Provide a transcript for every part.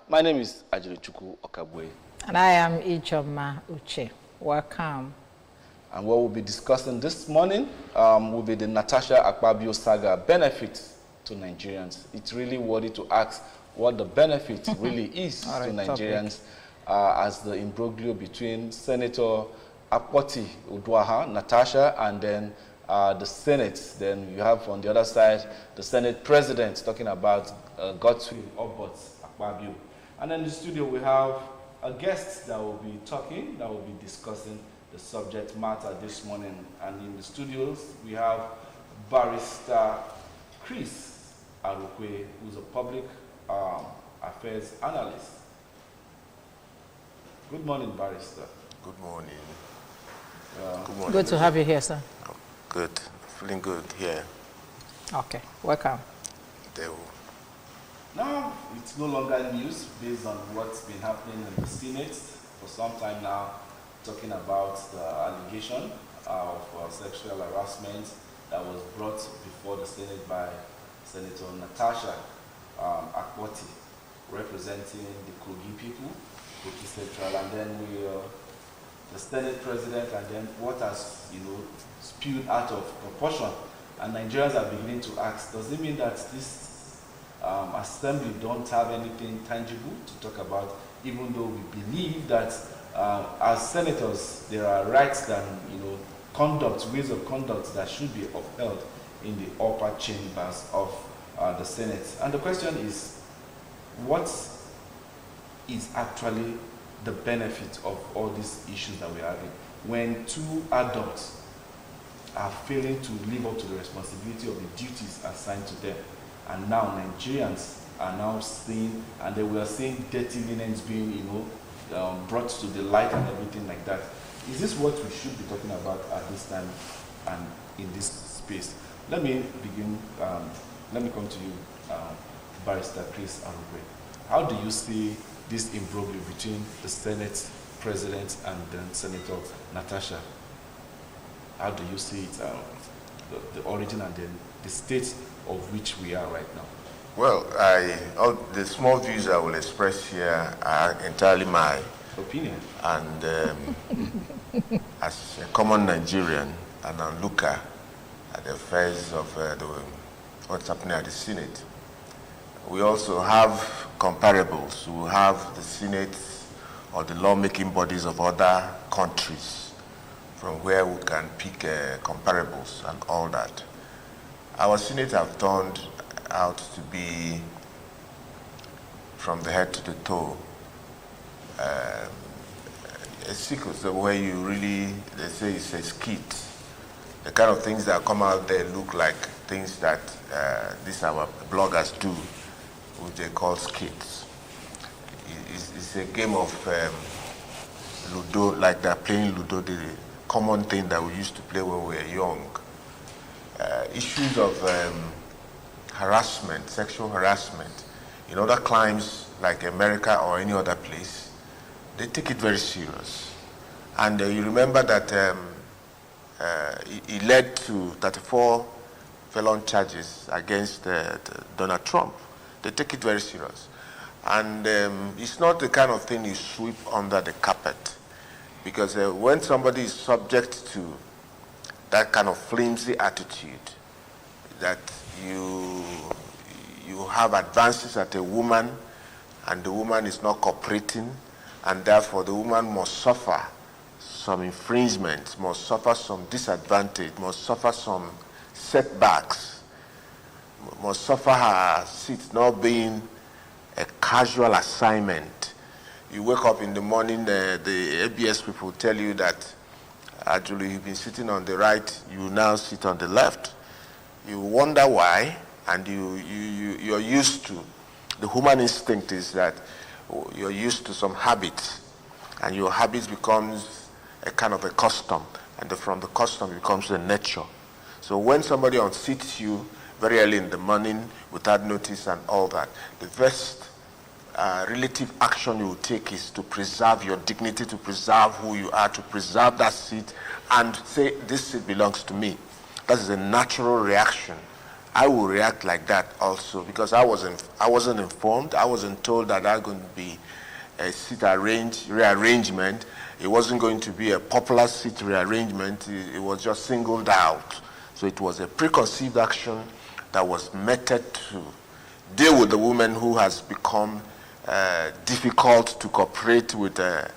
My name is Natasha-Akpabio. And I am Ijoma Uche. Welcome. And what we'll be discussing this morning will be the Natasha-Akpabio Saga, benefits to Nigerians. It's really worthy to ask what the benefit really is to Nigerians as the imbroglio between Senator Akpoti Uduaghan, Natasha, and then the Senate. Then you have on the other side the Senate President talking about Godswill Obot Akpabio. And then in the studio we have a guest that will be talking, that will be discussing the subject matter this morning. And in the studios we have Barrister Chris Arukwe, who's a public affairs analyst. Good morning, Barrister. Good morning. Good morning. Good to have you here, sir. Good. Feeling good here. Okay. Welcome. Now, it's no longer news based on what's been happening in the Senate for some time now, talking about the allegation of sexual harassment that was brought before the Senate by Senator Natasha-Akpabio, representing the Kogi people, Kogi Central, and then the Senate President, and then what has spewed out of proportion. And Nigerians are beginning to ask, does it mean that this assembly don't have anything tangible to talk about, even though we believe that as senators there are rights and ways of conduct that should be upheld in the upper chambers of the Senate. And the question is, what is actually the benefit of all these issues that we're having when two adults are failing to live up to the responsibility of the duties assigned to them? And now Nigerians are now seeing, and they were seeing dirty linens being, brought to the light and everything like that. Is this what we should be talking about at this time and in this space? Let me begin. Let me come to you, Barrister Chris Arukwe. How do you see this imbroglio between the Senate President and then Senator Natasha? How do you see it, the origin and then the state of which we are right now? Well, the small views I will express here are entirely my opinion. And as a common Nigerian and a looker at the affairs of what's happening at the Senate, we also have comparables. We have the Senate or the lawmaking bodies of other countries from where we can pick comparables and all that. Our Senate have turned out to be, from the head to the toe, a sequence where you really, they say it's a skit. The kind of things that come out there look like things that these our bloggers do, which they call skits. It's a game of Ludo, like they're playing Ludo, the common thing that we used to play when we were young. Issues of harassment, sexual harassment, in other climes like America or any other place, they take it very serious. And you remember that it led to 34 felon charges against Donald Trump. They take it very serious. And it's not the kind of thing you sweep under the carpet. Because when somebody is subject to that kind of flimsy attitude, that you have advances at a woman and the woman is not cooperating, and therefore the woman must suffer some infringements, must suffer some disadvantage, must suffer some setbacks, must suffer her seat not being a casual assignment. You wake up in the morning, the ABS people tell you that actually you've been sitting on the right, you now sit on the left. You wonder why, and you're used to, the human instinct is that you're used to some habits, and your habits becomes a kind of a custom, and from the custom becomes a nature. So when somebody unseats you very early in the morning without notice and all that, the first relative action you will take is to preserve your dignity, to preserve who you are, to preserve that seat, and say, this seat belongs to me. That is a natural reaction I will react like that also, because I wasn't informed. I wasn't told that there's going to be a seat rearrangement. It wasn't going to be a popular seat rearrangement. It was just singled out. So it was a preconceived action that was meted to deal with the woman who has become difficult to cooperate with the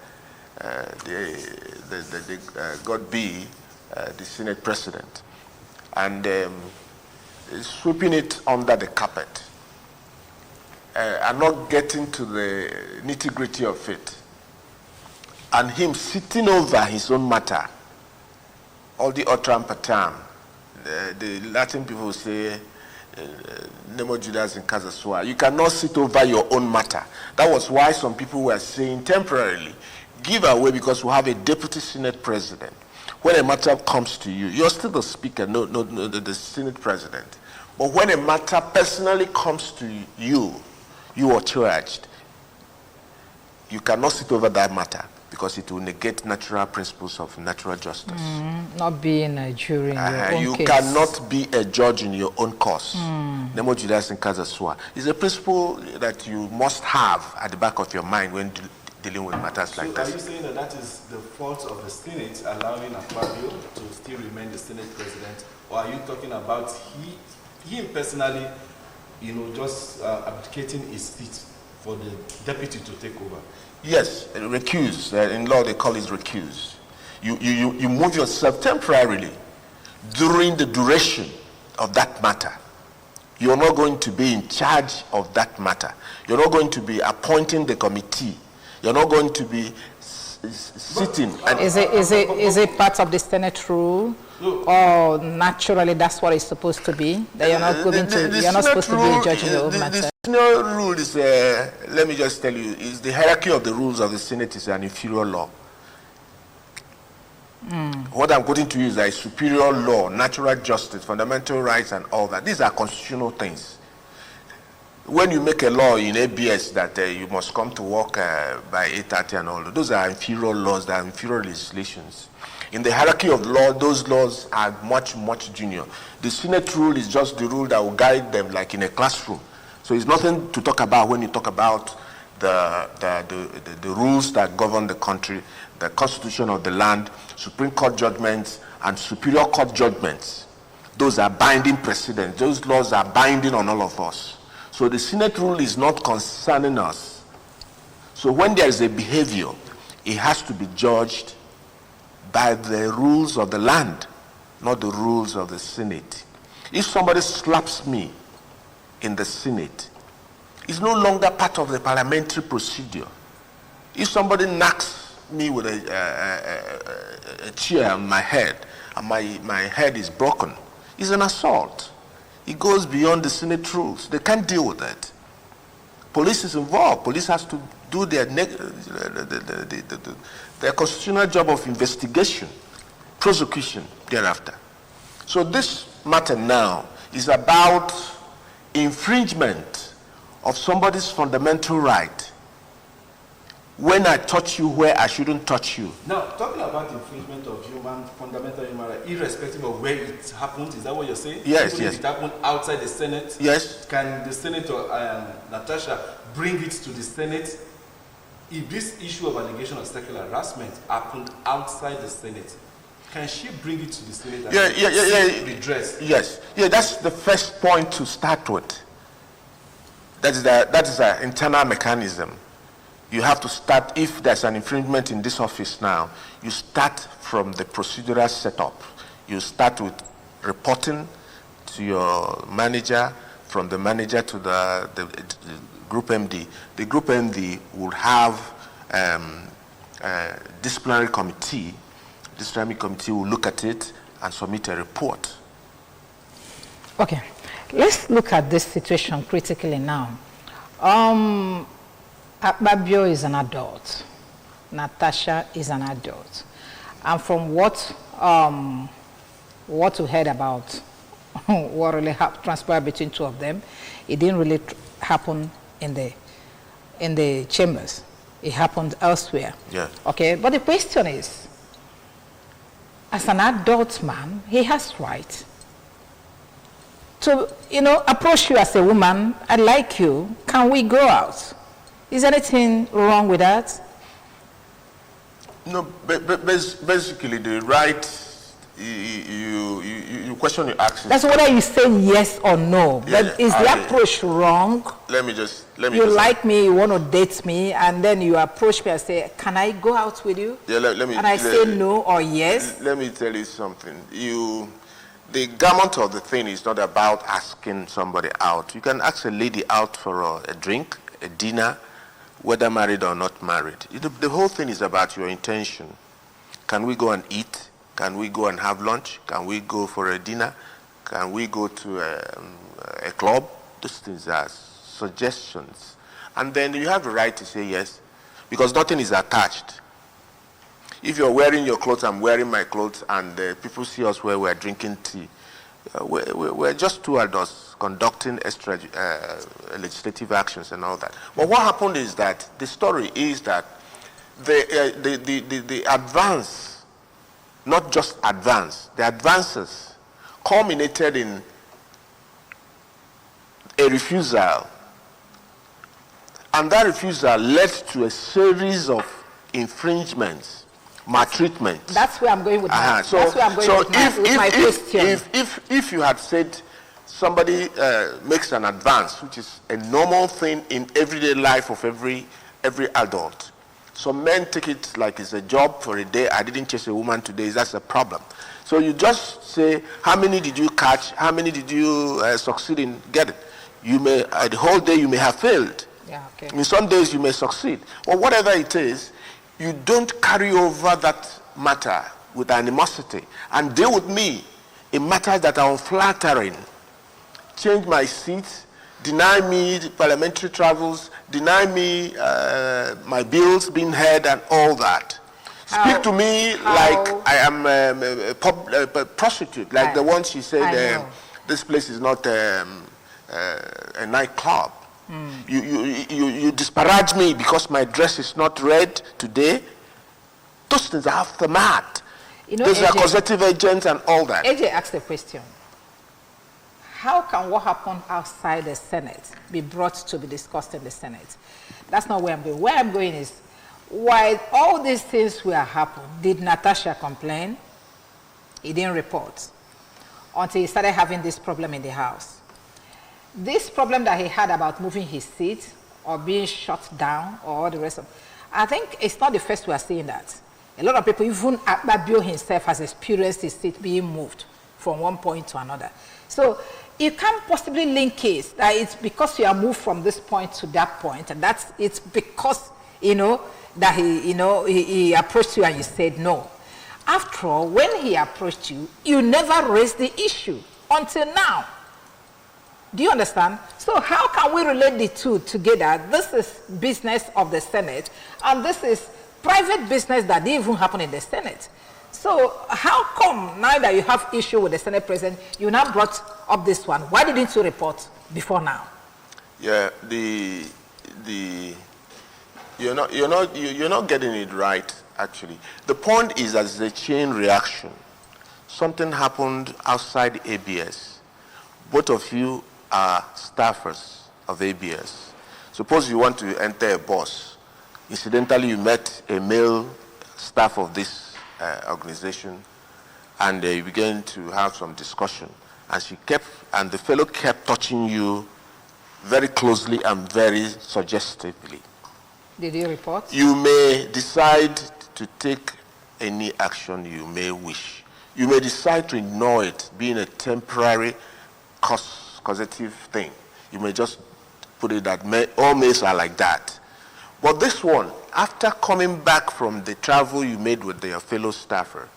Senate president, and sweeping it under the carpet and not getting to the nitty-gritty of it, and him sitting over his own matter, all the utram patam. The Latin people say, Nemo Judas in Kazasua. You cannot sit over your own matter. That was why some people were saying temporarily, give away, because we have a deputy Senate president. When a matter comes to you, you're still the speaker, no, the Senate president. But when a matter personally comes to you, you are charged. You cannot sit over that matter, because it will negate natural principles of natural justice. Not being a jury in your own you case. cannot be a judge in your own cause. Nemo Judas in Kazasua is a principle that you must have at the back of your mind when dealing with matters like this. Are you saying that that is the fault of the Senate allowing Akpabio to still remain the Senate president, or are you talking about him personally, just abdicating his seat for the deputy to take over? Yes, recuse. In law, they call it recuse. You move yourself temporarily during the duration of that matter. You're not going to be in charge of that matter. You're not going to be appointing the committee. You're not going to be sitting. Is it part of the Senate rule, or naturally that's what it's supposed to be? That you're not going to, you're not supposed to be a judge in your own matter. The Senate rule is, let me just tell you, is the hierarchy of the rules of the Senate is an inferior law. What I'm quoting to you is a superior law, natural justice, fundamental rights, and all that. These are constitutional things. When you make a law in ABS that you must come to work by 8:30 and all that, those are inferior laws, they are inferior legislations. In the hierarchy of law, those laws are much, much junior. The Senate rule is just the rule that will guide them, like in a classroom. So it's nothing to talk about when you talk about the rules that govern the country, the constitution of the land, Supreme Court judgments, and Superior Court judgments. Those are binding precedents. Those laws are binding on all of us. So the Senate rule is not concerning us. So when there is a behavior, it has to be judged by the rules of the land, not the rules of the Senate. If somebody slaps me in the Senate, it's no longer part of the parliamentary procedure. If somebody knocks me with a chair on my head, and my head is broken, it's an assault. It goes beyond the Senate rules. They can't deal with that. Police is involved. Police has to do their constitutional job of investigation, prosecution thereafter. So this matter now is about infringement of somebody's fundamental right. When I touch you where I shouldn't touch you. Now, talking about infringement of fundamental human rights, irrespective of where it happened, is that what you're saying? Yes, even yes. If it happened outside the Senate, yes. Can the Senator, Natasha, bring it to the Senate? If this issue of allegation of sexual harassment happened outside the Senate, can she bring it to the Senate and redress? Yes. Yeah, that's the first point to start with. That is an internal mechanism. You have to start, if there's an infringement in this office now, you start from the procedural setup. You start with reporting to your manager, from the manager to the group MD. The group MD will have a disciplinary committee. The disciplinary committee will look at it and submit a report. Okay, let's look at this situation critically now. Akpabio is an adult. Natasha is an adult. And from what we heard about what really transpired between two of them, it didn't really happen in the chambers. It happened elsewhere. Yeah. Okay, but the question is, as an adult man, he has rights. to, approach you as a woman, I like you, can we go out? Is anything wrong with that? No, basically the right, you question your actions. That's whether you say yes or no. Yeah, but is the approach wrong? Let me just like me, you want to date me, and then you approach me and say, can I go out with you? Yeah, and I say no or yes. Let me tell you something. The gamut of the thing is not about asking somebody out. You can ask a lady out for a drink, a dinner, whether married or not married. The whole thing is about your intention. Can we go and eat? Can we go and have lunch? Can we go for a dinner? Can we go to a club? Those things are suggestions. And then you have the right to say yes, because nothing is attached. If you're wearing your clothes, I'm wearing my clothes, and people see us where we're drinking tea, we're just two adults conducting extra legislative actions and all that. But what happened is that the story is that the advance, not just advance, the advances culminated in a refusal. And that refusal led to a series of infringements, maltreatment. That's where I'm going with that. That's where I'm going with my question. If you had said somebody makes an advance, which is a normal thing in everyday life of every adult. Some men take it like it's a job for a day. I didn't chase a woman today. That's a problem. So you just say, how many did you catch? How many did you succeed in getting? You may, the whole day you may have failed. Yeah, okay. In some days you may succeed. Or whatever it is, you don't carry over that matter with animosity and deal with me in matters that are unflattering. Change my seat, deny me parliamentary travels, deny me my bills being heard and all that. Speak to me like I am a prostitute, like the one she said, this place is not a nightclub. You disparage me because my dress is not red today. Those things are off the mat. Those are causative agents and all that. AJ asked a question. How can what happened outside the Senate be brought to be discussed in the Senate? That's not where I'm going. Where I'm going is, while all these things were happening, did Natasha complain? He didn't report until he started having this problem in the house. This problem that he had about moving his seat or being shut down or all the rest of, I think it's not the first we are seeing that. A lot of people, even Akpabio himself has experienced his seat being moved from one point to another. So you can't possibly link it that it's because you are moved from this point to that point, and it's because, that he approached you and you said no. After all, when he approached you, you never raised the issue until now. Do you understand? So how can we relate the two together? This is business of the Senate, and this is private business that didn't even happen in the Senate. So how come now that you have issue with the Senate President, you now brought up this one? Why didn't you report before now? Yeah, you're not getting it right, actually. The point is that it's a chain reaction. Something happened outside ABS. Both of you are staffers of ABS. Suppose you want to enter a bus. Incidentally, you met a male staff of this organization, and you began to have some discussion. And the fellow kept touching you very closely and very suggestively. Did you report? You may decide to take any action you may wish. You may decide to ignore it, being a temporary causative thing. You may just put it that all males are like that. But this one, after coming back from the travel you made with your fellow staffer,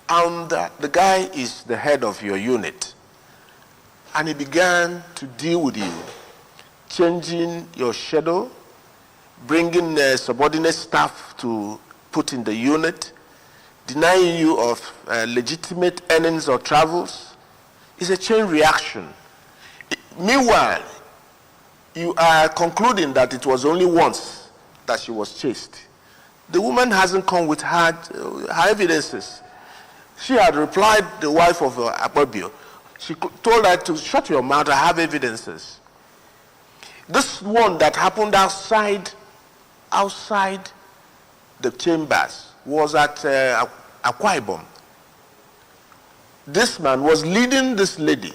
and the guy is the head of your unit, and he began to deal with you, changing your schedule, bringing subordinate staff to put in the unit, denying you of legitimate earnings or travels, is a chain reaction. Meanwhile, you are concluding that it was only once that she was chased. The woman hasn't come with her evidences. She had replied, the wife of Akpabio, She told her to shut your mouth, I have evidences. This one that happened outside the chambers was at Akwa Ibom. This man was leading this lady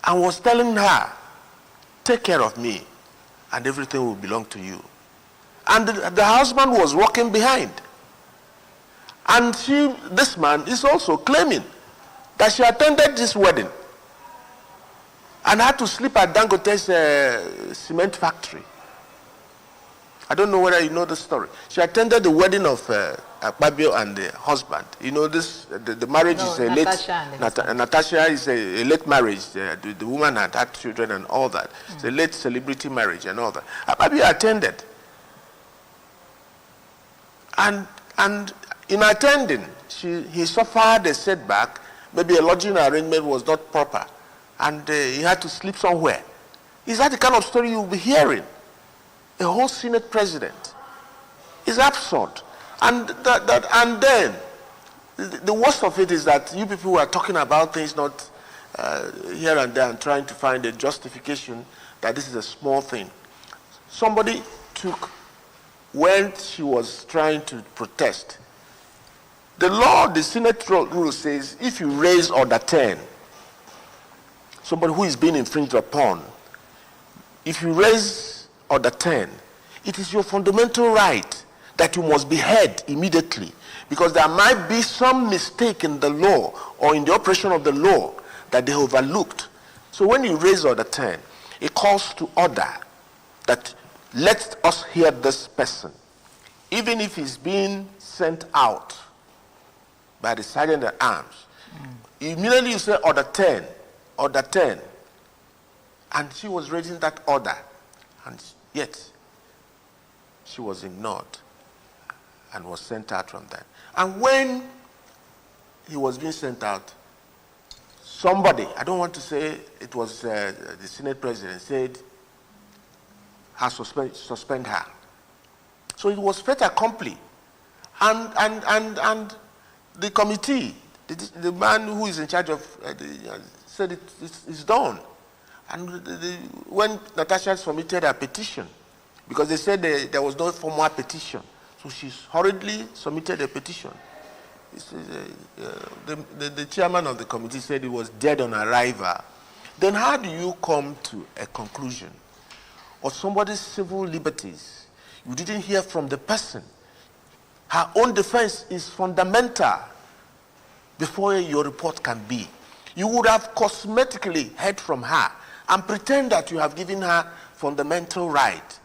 and was telling her, take care of me and everything will belong to you. And the husband was walking behind. And this man is also claiming that she attended this wedding and had to sleep at Dangote's cement factory. I don't know whether you know the story. She attended the wedding of Akpabio and the husband. You know this, the marriage is a Natasha is a late marriage. The woman had children and all that. It's a late celebrity marriage and all that. Akpabio attended. And in attending, he suffered a setback. Maybe a lodging arrangement was not proper. And he had to sleep somewhere. Is that the kind of story you'll be hearing? A whole Senate president. It's absurd. And then, the worst of it is that you people who are talking about things not here and there and trying to find a justification that this is a small thing. Somebody took, when she was trying to protest, the law, the Senate rule says, if you raise order 10, somebody who is being infringed upon, if you raise order 10, it is your fundamental right that you must be heard immediately, because there might be some mistake in the law or in the operation of the law that they overlooked. So when you raise order 10, it calls to order that let us hear this person, even if he's being sent out by the sergeant at arms. Immediately you say order 10, and she was raising that order, and yet she was ignored and was sent out from that. And when he was being sent out, somebody, I don't want to say it was the Senate president, said, suspend her. So it was fait accompli. And the committee, the man who is in charge of said it's done. And when Natasha submitted a petition, because they said there was no formal petition, so she hurriedly submitted a petition. The chairman of the committee said it was dead on arrival. Then how do you come to a conclusion of somebody's civil liberties? You didn't hear from the person. Her own defense is fundamental before your report can be. You would have cosmetically heard from her and pretend that you have given her fundamental right.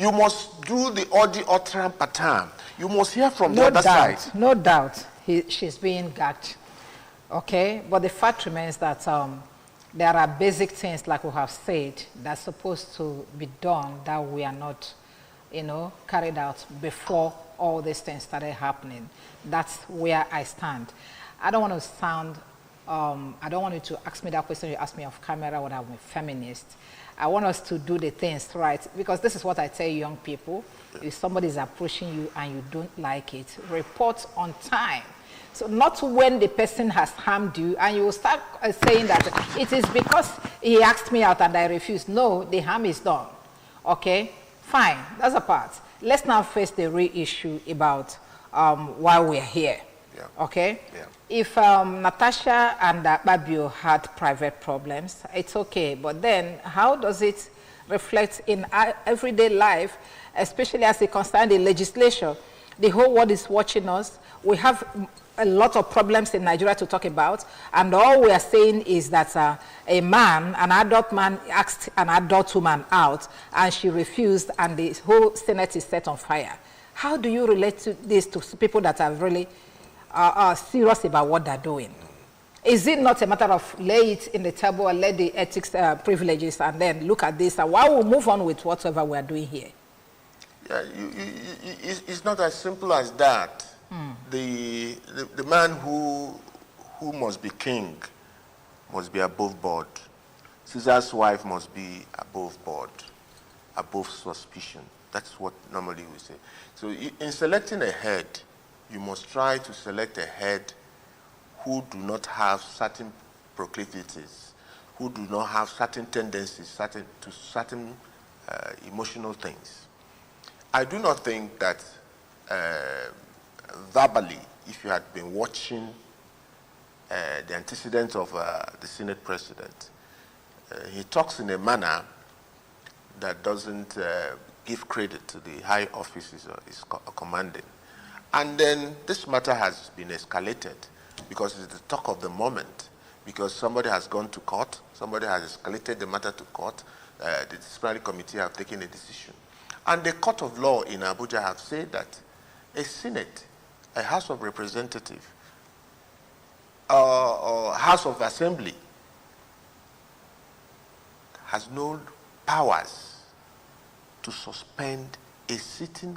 You must do the odi otram patam. You must hear from the other side. No doubt, she's being gagged. Okay, but the fact remains that there are basic things, like we have said, that's supposed to be done that we are not, carried out before all these things started happening. That's where I stand. I don't want to sound, I don't want you to ask me that question you asked me off camera when I'm a feminist. I want us to do the things right, because this is what I tell young people. If somebody is approaching you and you don't like it, report on time. So not when the person has harmed you and you will start saying that it is because he asked me out and I refused. No, the harm is done. Okay, fine, that's a part. Let's now face the real issue about why we're here. Yeah. Okay? Yeah. If Natasha and Akpabio had private problems, it's okay. But then how does it reflect in our everyday life, especially as it concerns the legislation? The whole world is watching us. We have a lot of problems in Nigeria to talk about. And all we are saying is that a man, an adult man, asked an adult woman out and she refused and the whole Senate is set on fire. How do you relate to this to people that are really serious about what they're doing? Is it not a matter of lay it in the table and let the ethics privileges and then look at this and while we move on with whatever we're doing here? Yeah, it's not as simple as that. The man who must be king must be above board. Caesar's wife must be above board, above suspicion. That's what normally we say. So in selecting a head, you must try to select a head who do not have certain proclivities, who do not have certain tendencies to certain emotional things. I do not think that verbally, if you had been watching the antecedents of the Senate president, he talks in a manner that doesn't give credit to the high offices he's commanding. And then this matter has been escalated because it's the talk of the moment, because somebody has gone to court, somebody has escalated the matter to court, the disciplinary committee have taken a decision. And the court of law in Abuja have said that a Senate, a House of Representatives, or House of Assembly has no powers to suspend a sitting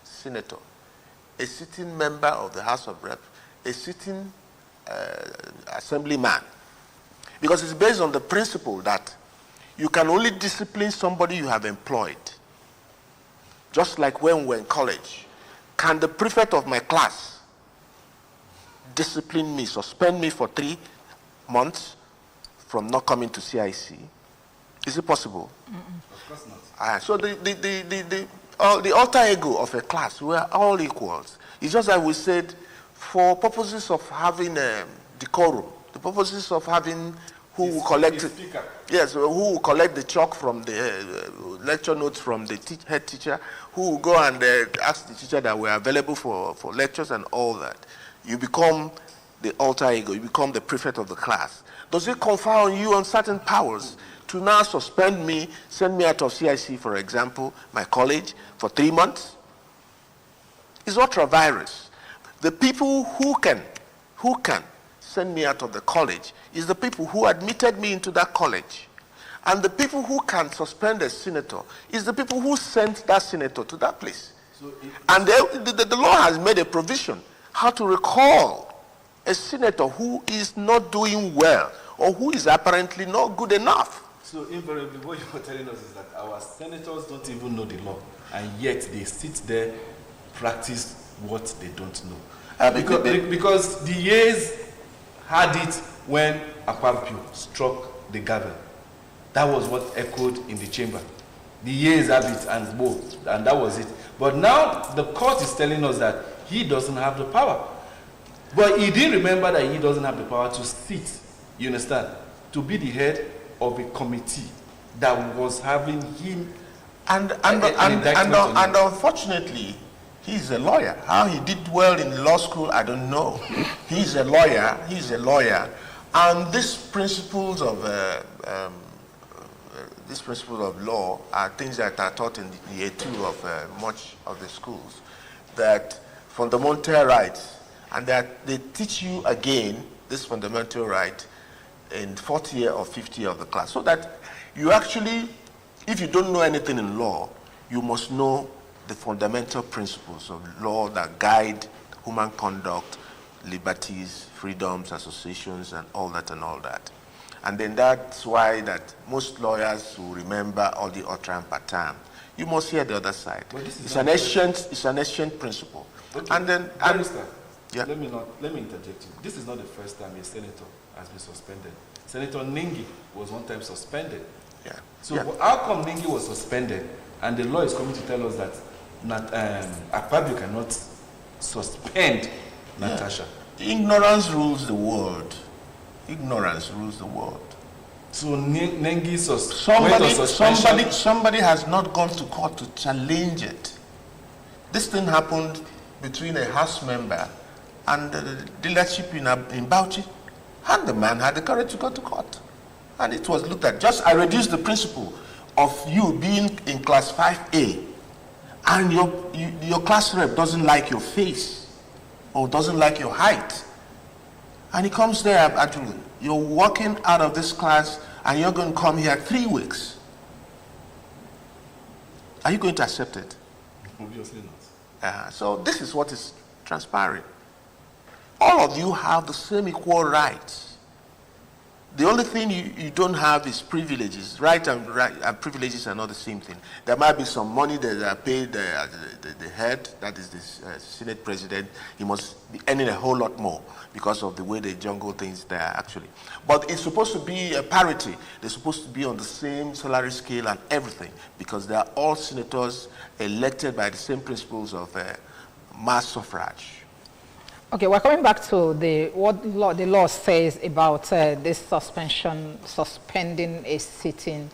senator, a sitting member of the House of Reps, a sitting assemblyman. Because it's based on the principle that you can only discipline somebody you have employed. Just like when we were in college. Can the prefect of my class discipline me, suspend me for 3 months from not coming to CIC? Is it possible? Of course not. So the alter ego of a class, we are all equals. It's just that we said, for purposes of having decorum, the purposes of having who will collect it, yes, who will collect the chalk from the lecture notes from the head teacher, who will go and ask the teacher that we're available for lectures and all that. You become the alter ego, you become the prefect of the class. Does it confer on you on certain powers to now suspend me, send me out of CIC, for example, my college, for 3 months? It's ultra-virus. The people who can send me out of the college is the people who admitted me into that college. And the people who can suspend a senator is the people who sent that senator to that place. So and the law has made a provision how to recall a senator who is not doing well or who is apparently not good enough. So invariably, what you're telling us is that our senators don't even know the law, and yet they sit there, practice what they don't know. Because the years had it when Akpabio struck the gavel. That was what echoed in the chamber. The years have it and both, and that was it. But now the court is telling us that he doesn't have the power. But he didn't remember that he doesn't have the power to sit, you understand, to be the head of a committee that was having him. And unfortunately, he's a lawyer. How he did well in law school, I don't know. He's a lawyer. And these principles of law are things that are taught in the year 2 of much of the schools. That fundamental rights, and that they teach you again this fundamental right in 4th year or 5th year of the class. So that you actually, if you don't know anything in law, you must know the fundamental principles of law that guide human conduct, liberties, freedoms, associations, and all that and all that. And then that's why that most lawyers will remember all the utram patam. You must hear the other side. It's an ancient principle. Okay. And then, yeah. Let me interject you. This is not the first time a senator has been suspended. Senator Ningi was one time suspended. Yeah. So how come Ningi was suspended, and the law is coming to tell us that Akpabio cannot suspend Natasha? Ignorance rules the world. Ignorance rules the world. So Nengi somebody has not gone to court to challenge it. This thing happened between a house member and the dealership in Bauchi, and the man had the courage to go to court. And it was looked at. I reduced the principle of you being in class 5A, and your class rep doesn't like your face or doesn't like your height. And he comes there, actually, you're walking out of this class and you're going to come here 3 weeks. Are you going to accept it? Obviously not. So this is what is transpiring. All of you have the same equal rights. The only thing you don't have is privileges. Right and privileges are not the same thing. There might be some money that are paid the head, that is the Senate president. He must be earning a whole lot more because of the way they jungle things there, actually. But it's supposed to be a parity. They're supposed to be on the same salary scale and everything, because they are all senators elected by the same principles of mass suffrage. Okay, we're coming back to what the law says about this suspending a sitting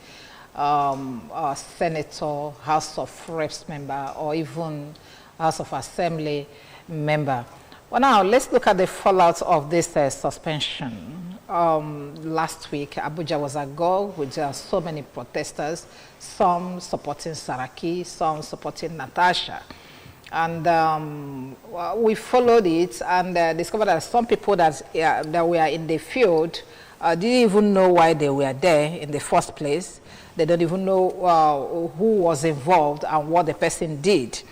senator, House of Reps member, or even House of Assembly member. Well, now let's look at the fallout of this suspension. Last week, Abuja was agog with so many protesters, some supporting Saraki, some supporting Natasha. And we followed it and discovered that some people that were in the field didn't even know why they were there in the first place. They don't even know who was involved and what the person did.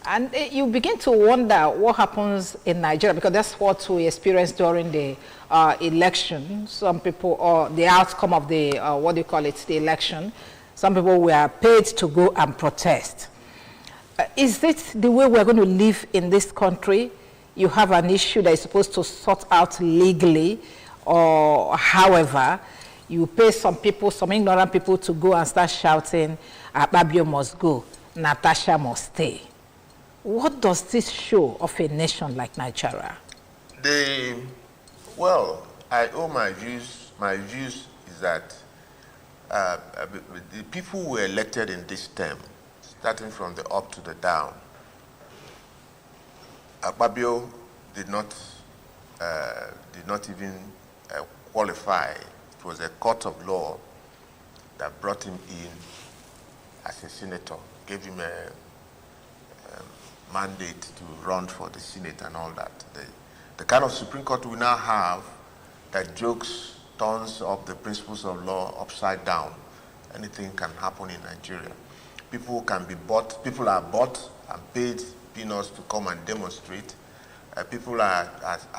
And you begin to wonder what happens in Nigeria, because that's what we experienced during the election. Some people, or the outcome of the, what do you call it, the election, some people were paid to go and protest. Is it the way we're going to live in this country? You have an issue that is supposed to sort out legally, or however, you pay some people, some ignorant people, to go and start shouting, Akpabio must go, Natasha must stay. What does this show of a nation like Nigeria? Well, I owe my views. My views is that the people who were elected in this term, starting from the up to the down, Akpabio did not even qualify. It was a court of law that brought him in as a senator, gave him a mandate to run for the Senate and all that. The kind of Supreme Court we now have that turns up the principles of law upside down. Anything can happen in Nigeria. People can be bought, people are bought and paid peanuts to come and demonstrate. People are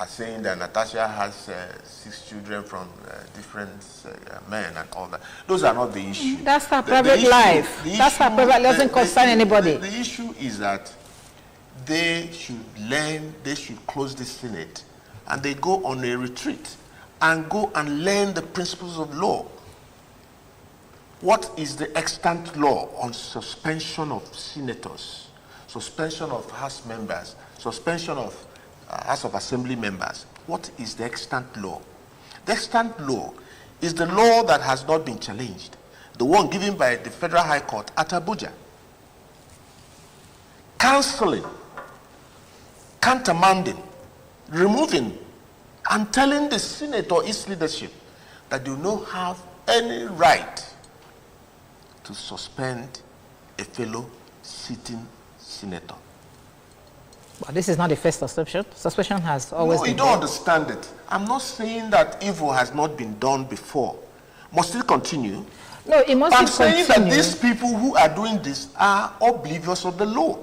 saying that Natasha has 6 children from different men and all that. Those are not the issue. That's her private life. That's her private, doesn't concern anybody. The issue is that they should close the Senate and they go on a retreat and go and learn the principles of law. What is the extant law on suspension of senators, suspension of House members, suspension of House of Assembly members? What is the extant law? The extant law is the law that has not been challenged, the one given by the Federal High Court at Abuja. Cancelling, countermanding, removing, and telling the Senate or its leadership that they do not have any right to suspend a fellow sitting senator. But this is not the first suspension. Suspension has always been. No, you don't understand it. I'm not saying that evil has not been done before. Must it continue? No, it must continue. I'm saying that continue. these people who are doing this are oblivious of the law.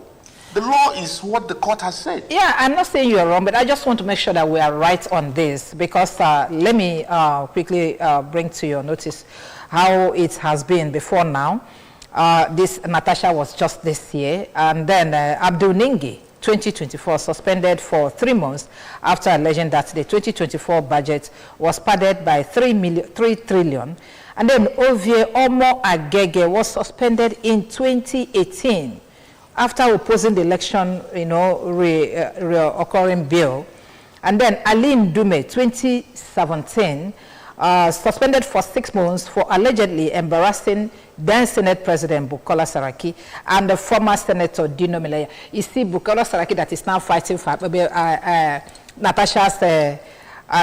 The law is what the court has said. Yeah, I'm not saying you're wrong, but I just want to make sure that we are right on this, because let me quickly bring to your notice how it has been before now. This Natasha was just this year, and then Abdul Ningi, 2024, suspended for 3 months after alleging that the 2024 budget was padded by 3 trillion. And then Ovie Omo Agege was suspended in 2018 after opposing the election, occurring bill. And then Aline Dume, 2017, suspended for 6 months for allegedly embarrassing then Senate President Bukola Saraki and the former Senator Dino Melaya. You see, Bukola Saraki that is now fighting for Natasha's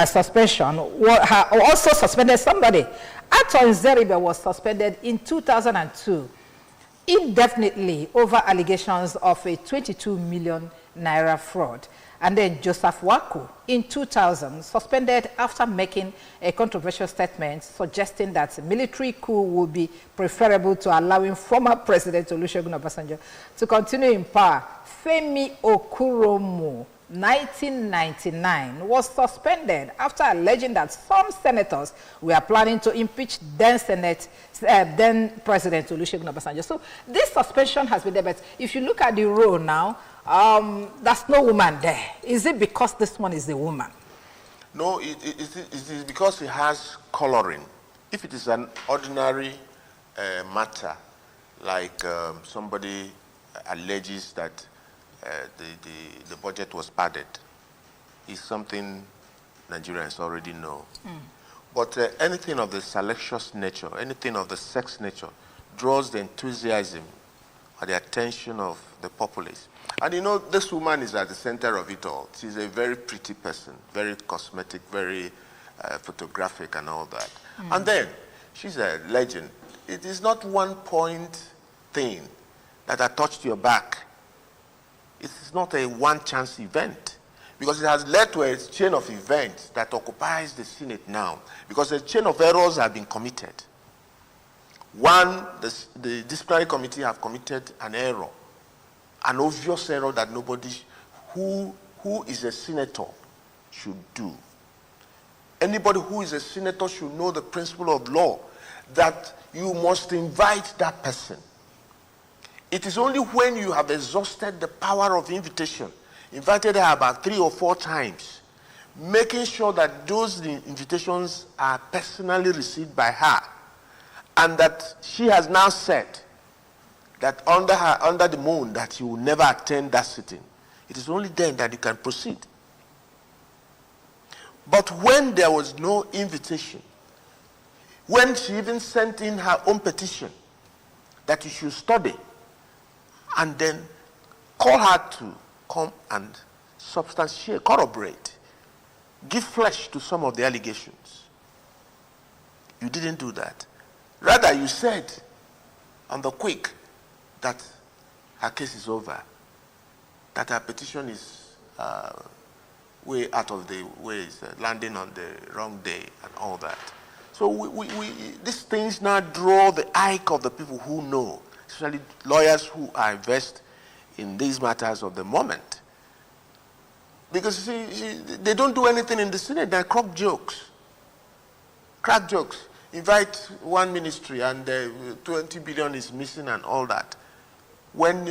suspension also suspended somebody. Aton Zeribe was suspended in 2002 indefinitely over allegations of a 22 million naira fraud. And then Joseph Waku in 2000 suspended after making a controversial statement suggesting that military coup would be preferable to allowing former President Olusegun Obasanjo to continue in power. Femi Okuromo 1999 was suspended after alleging that some senators were planning to impeach then President Olusegun Obasanjo. So this suspension has been there, but if you look at the roll now, there's no woman there. Is it because this one is a woman? No, it is because it has coloring. If it is an ordinary matter, like somebody alleges that the budget was padded, is something Nigerians already know. But anything of the salacious nature, anything of the sex nature, draws the enthusiasm or the attention of the populace. And you know, this woman is at the center of it all. She's a very pretty person, very cosmetic, very photographic and all that. And then, she's a legend. It is not one point thing that I touched your back. It is not a one-chance event, because it has led to a chain of events that occupies the Senate now, because a chain of errors have been committed. One, the disciplinary committee have committed an error, an obvious error that nobody who is a senator should do. Anybody who is a senator should know the principle of law, that you must invite that person. It is only when you have exhausted the power of invitation, invited her about 3 or 4 times, making sure that those invitations are personally received by her, and that she has now said that under the moon that she will never attend that sitting. It is only then that you can proceed. But when there was no invitation, when she even sent in her own petition that you should study, and then call her to come and substantiate, corroborate, give flesh to some of the allegations, you didn't do that. Rather, you said on the quick that her case is over, that her petition is way out of the way, landing on the wrong day and all that. So these things now draw the eye of the people who know, especially lawyers who are versed in these matters of the moment. Because you see, they don't do anything in the Senate, they're crack jokes. Crack jokes. Invite one ministry and 20 billion is missing and all that. When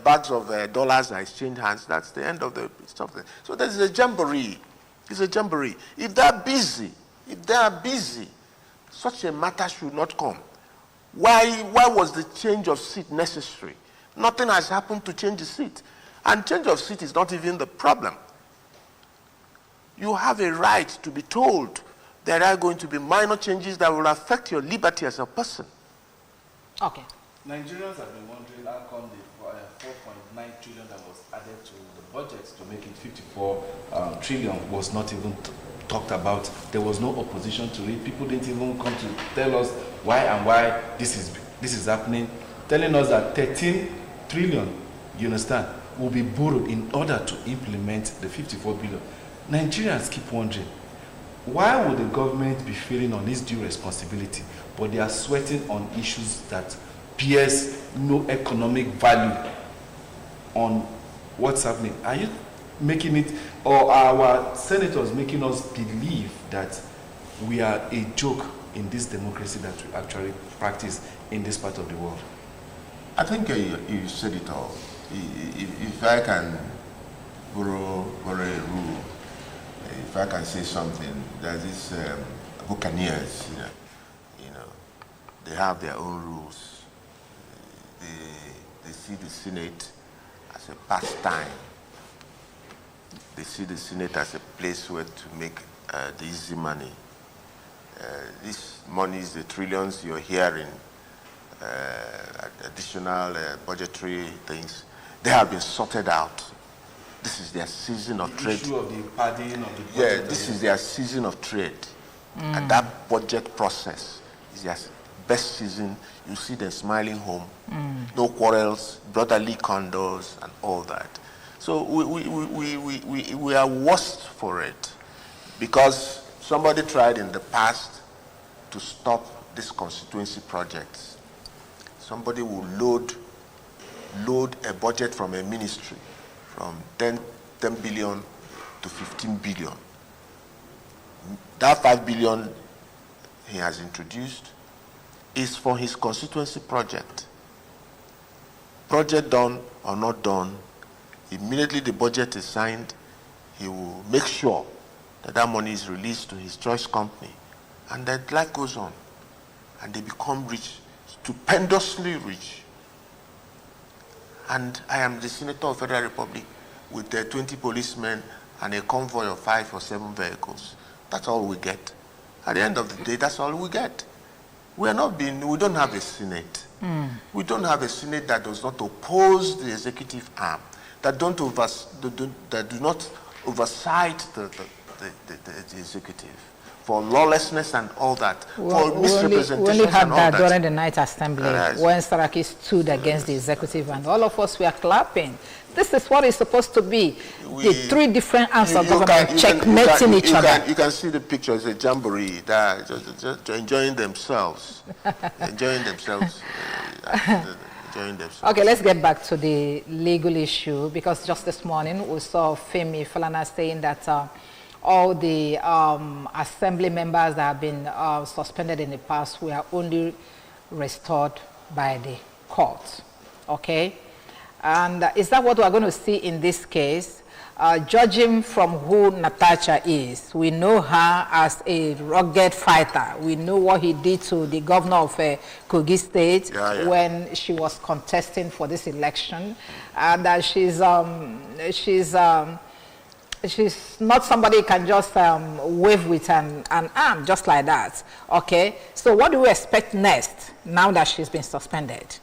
bags of dollars are exchanged hands, that's the end of the stuff. So there's a jamboree. It's a jamboree. If they are busy, such a matter should not come. Why was the change of seat necessary? Nothing has happened to change the seat. And change of seat is not even the problem. You have a right to be told there are going to be minor changes that will affect your liberty as a person. Okay. Nigerians have been wondering how come the 4.9 trillion that was added to the budget to make it 54 trillion was not even talked about. There was no opposition to it. People didn't even come to tell us why this is happening. Telling us that 13 trillion, you understand, will be borrowed in order to implement the 54 billion. Nigerians keep wondering, why would the government be feeling on its due responsibility, but they are sweating on issues that bears no economic value on what's happening? Are you making it, or are our senators making us believe that we are a joke in this democracy that we actually practice in this part of the world? I think you said it all. If I can borrow a rule, if I can say something, there's these buccaneers, you know, they have their own rules. They see the Senate as a pastime. They see the Senate as a place where to make the easy money. This money is the trillions you're hearing, additional budgetary things. They have been sorted out. This is their season of trade. The issue of the padding of the budget. Yeah, this is their season of trade. And that budget process is their best season. You see them smiling home. No quarrels, brotherly condos, and all that. So we are worse for it, because somebody tried in the past to stop these constituency projects. Somebody will load a budget from a ministry from 10 10 billion to 15 billion. That 5 billion he has introduced is for his constituency project. Project done or not done, immediately the budget is signed, he will make sure that that money is released to his choice company. And then life goes on. And they become rich, stupendously rich. And I am the Senator of Federal Republic with 20 policemen and a convoy of 5 or 7 vehicles. That's all we get. At the end of the day, that's all we get. We don't have a Senate. We don't have a Senate that does not oppose the executive arm, that do not oversight the executive for lawlessness and all that, for misrepresentation. We only had and all that that during the night assembly when Saraki stood against the executive, and all of us were clapping. This is what is supposed to be. The 3 different arms of government checkmating each other. You can see the picture. It's a jamboree. Just enjoying themselves. enjoying themselves. Okay, let's get back to the legal issue, because just this morning we saw Femi Falana saying that all the assembly members that have been suspended in the past were only restored by the court. Okay? And is that what we're going to see in this case? Judging from who Natasha is, we know her as a rugged fighter. We know what he did to the governor of Kogi State when she was contesting for this election. And that she's not somebody who can just wave with an arm just like that. Okay, so what do we expect next now that she's been suspended?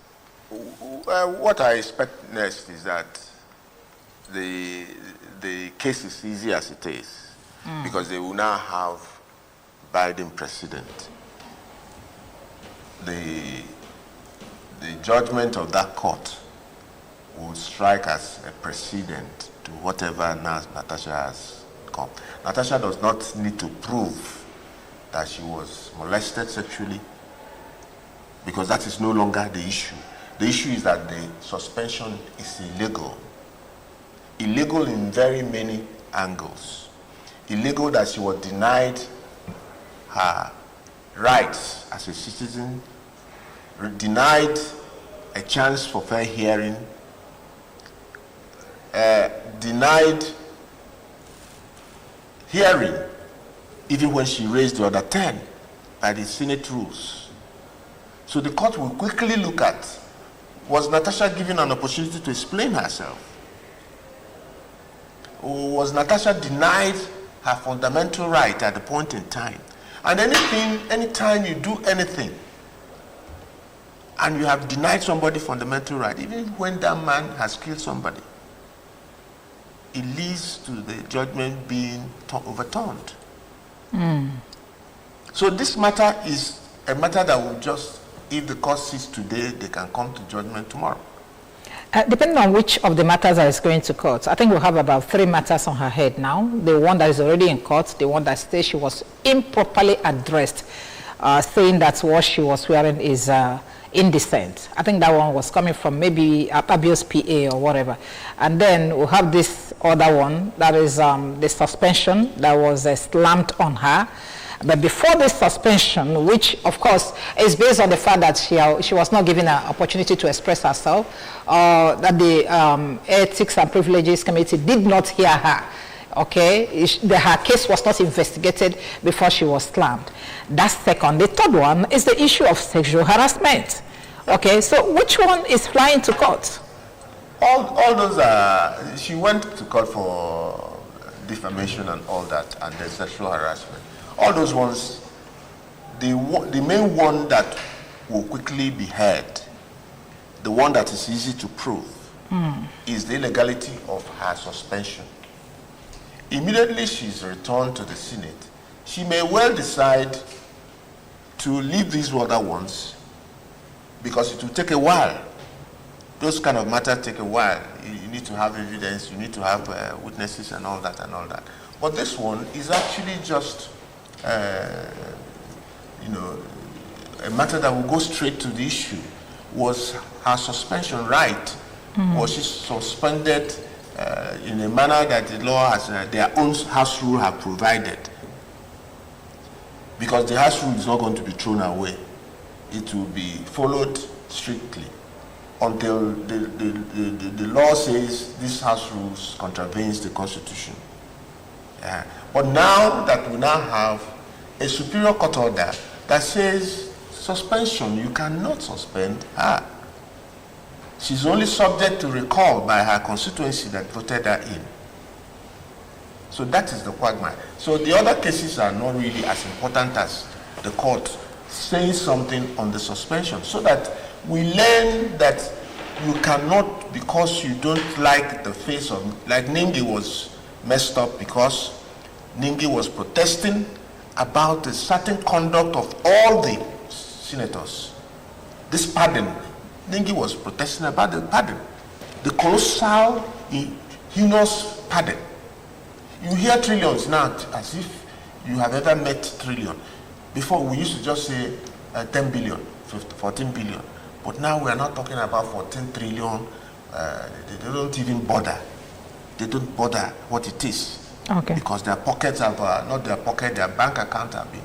What I expect next is that the case is easy as it is, because they will now have Biden president. The judgment of that court will strike as a precedent to whatever now Natasha has come. Natasha does not need to prove that she was molested sexually, because that is no longer the issue. The issue is that the suspension is illegal. Illegal in very many angles. Illegal that she was denied her rights as a citizen, denied a chance for fair hearing, denied hearing even when she raised the other 10 by the Senate rules. So the court will quickly look at, was Natasha given an opportunity to explain herself? Or was Natasha denied her fundamental right at the point in time? And anytime you do anything, and you have denied somebody fundamental right, even when that man has killed somebody, it leads to the judgment being overturned. So this matter is a matter that will just, if the court sits today, they can come to judgment tomorrow. Depending on which of the matters that is going to court, I think we'll have about 3 matters on her head now. The one that is already in court, the one that says she was improperly addressed, saying that what she was wearing is indecent. I think that one was coming from maybe Akpabio's PA or whatever. And then we'll have this other one, that is the suspension that was slammed on her. But before this suspension, which of course is based on the fact that she was not given an opportunity to express herself, that the Ethics and Privileges Committee did not hear her. Okay, her case was not investigated before she was slammed. That's second. The third one is the issue of sexual harassment. Okay, so which one is flying to court? All those are, she went to court for defamation and all that, and the sexual harassment. All those ones, the main one that will quickly be heard, the one that is easy to prove, is the illegality of her suspension. Immediately she's returned to the Senate, she may well decide to leave these other ones, because it will take a while. Those kind of matters take a while. You need to have evidence, you need to have witnesses and all that and all that. But this one is actually just a matter that will go straight to the issue. Was her suspension right? Was she suspended in a manner that the law has their own house rule have provided. Because the house rule is not going to be thrown away. It will be followed strictly until the law says this house rules contravenes the Constitution. But now that we now have a superior court order that says suspension, you cannot suspend her. She's only subject to recall by her constituency that voted her in. So that is the quagmire. So the other cases are not really as important as the court saying something on the suspension, so that we learn that you cannot, because you don't like the face of, like Ningi was messed up because Ningi was protesting about a certain conduct of all the senators. This pardon, Ningi was protesting about the pardon, the colossal, heinous pardon. You hear trillions now as if you have ever met trillion. Before we used to just say 10 billion, 14 billion. But now we are not talking about 14 trillion. They don't even bother. They don't bother what it is. Okay. Because their pockets have, not their pocket, their bank account have been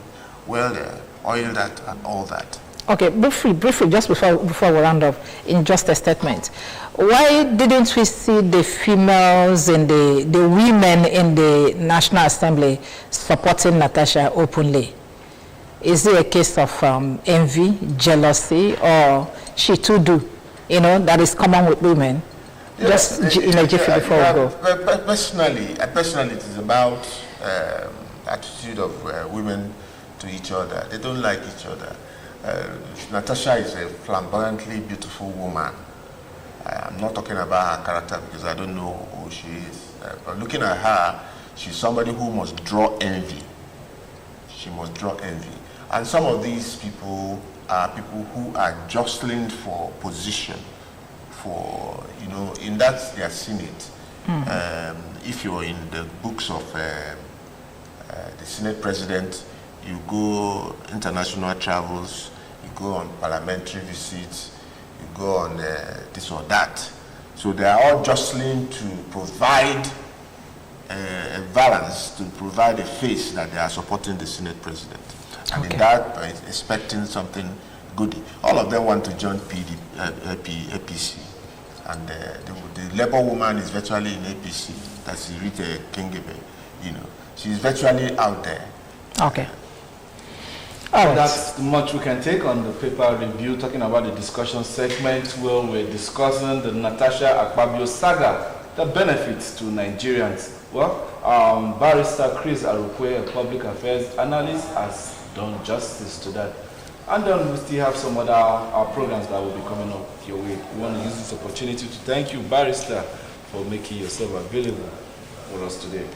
well oiled at and all that. Okay, briefly, just before we round off, in just a statement, why didn't we see the females and the women in the National Assembly supporting Natasha openly? Is it a case of envy, jealousy, or she too do, that is common with women? Yes, just in a jiffy before we go. Personally, it is about attitude of women to each other. They don't like each other. Natasha is a flamboyantly beautiful woman. I'm not talking about her character because I don't know who she is. But looking at her, she's somebody who must draw envy. She must draw envy. And some of these people are people who are jostling for position, for, in that their Senate. If you're in the books of the Senate President, you go international travels, you go on parliamentary visits, you go on this or that. So they are all jostling to provide a balance, to provide a face that they are supporting the Senate President. And in that, expecting something good. All of them want to join APC. And the Labour woman is virtually in APC. That's Rita Kengebe. She's virtually out there. Okay. So that's much we can take on the paper review, talking about the discussion segment where we're discussing the Natasha-Akpabio Saga, the benefits to Nigerians. Well, Barrister Chris Arukwe, a public affairs analyst, has done justice to that. And then we still have some other programs that will be coming up your way. We want to use this opportunity to thank you, Barrister, for making yourself available for us today.